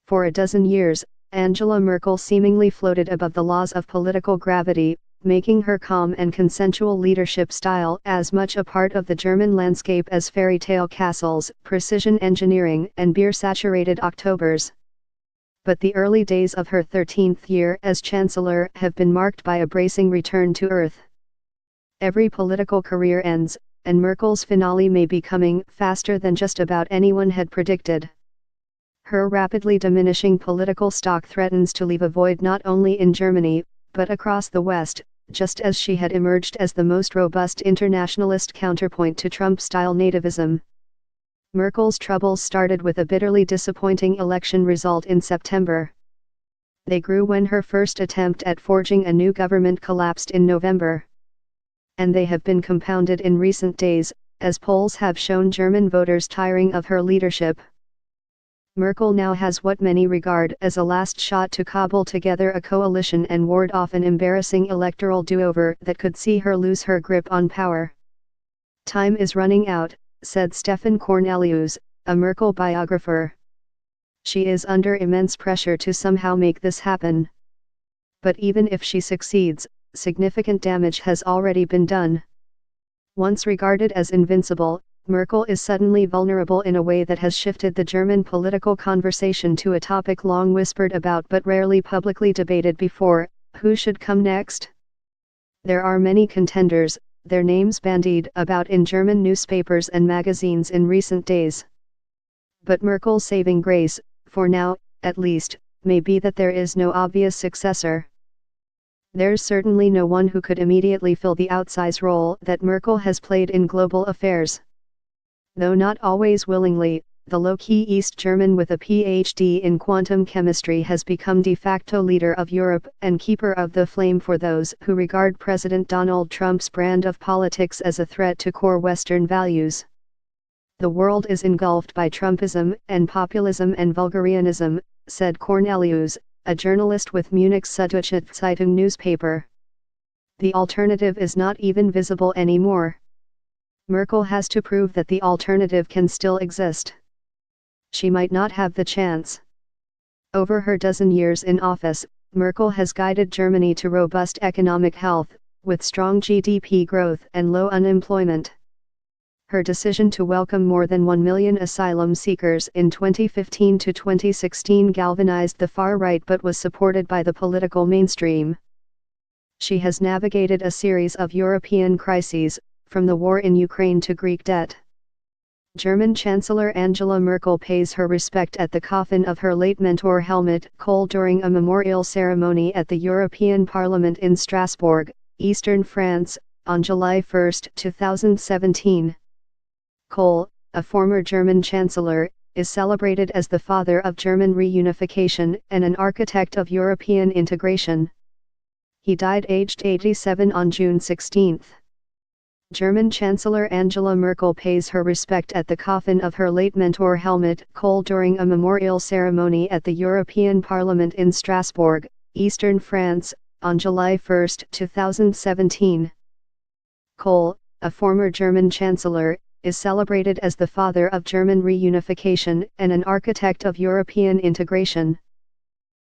For a dozen years, Angela Merkel seemingly floated above the laws of political gravity, making her calm and consensual leadership style as much a part of the German landscape as fairy tale castles, precision engineering, and beer-saturated Octobers. But the early days of her 13th year as Chancellor have been marked by a bracing return to earth. Every political career ends, and Merkel's finale may be coming faster than just about anyone had predicted. Her rapidly diminishing political stock threatens to leave a void not only in Germany, but across the West, just as she had emerged as the most robust internationalist counterpoint to Trump-style nativism. Merkel's troubles started with a bitterly disappointing election result in September. They grew when her first attempt at forging a new government collapsed in November. And they have been compounded in recent days, as polls have shown German voters tiring of her leadership. Merkel now has what many regard as a last shot to cobble together a coalition and ward off an embarrassing electoral do-over that could see her lose her grip on power. Time is running out, said Stefan Cornelius, a Merkel biographer. She is under immense pressure to somehow make this happen. But even if she succeeds, significant damage has already been done. Once regarded as invincible, Merkel is suddenly vulnerable in a way that has shifted the German political conversation to a topic long whispered about but rarely publicly debated before: who should come next? There are many contenders, their names bandied about in German newspapers and magazines in recent days. But Merkel's saving grace, for now, at least, may be that there is no obvious successor. There's certainly no one who could immediately fill the outsized role that Merkel has played in global affairs. Though not always willingly, the low-key East German with a PhD in quantum chemistry has become de facto leader of Europe and keeper of the flame for those who regard President Donald Trump's brand of politics as a threat to core Western values. The world is engulfed by Trumpism and populism and vulgarianism, said Cornelius, a journalist with Munich's Süddeutsche Zeitung newspaper. The alternative is not even visible anymore. Merkel has to prove that the alternative can still exist. She might not have the chance. Over her dozen years in office, Merkel has guided Germany to robust economic health, with strong GDP growth and low unemployment. Her decision to welcome more than 1 million asylum seekers in 2015 to 2016 galvanized the far right but was supported by the political mainstream. She has navigated a series of European crises, from the war in Ukraine to Greek debt. German Chancellor Angela Merkel pays her respect at the coffin of her late mentor Helmut Kohl during a memorial ceremony at the European Parliament in Strasbourg, eastern France, on July 1, 2017. Kohl, a former German chancellor, is celebrated as the father of German reunification and an architect of European integration. He died aged 87 on June 16. German Chancellor Angela Merkel pays her respect at the coffin of her late mentor Helmut Kohl during a memorial ceremony at the European Parliament in Strasbourg, eastern France, on July 1, 2017. Kohl, a former German chancellor, is celebrated as the father of German reunification and an architect of European integration.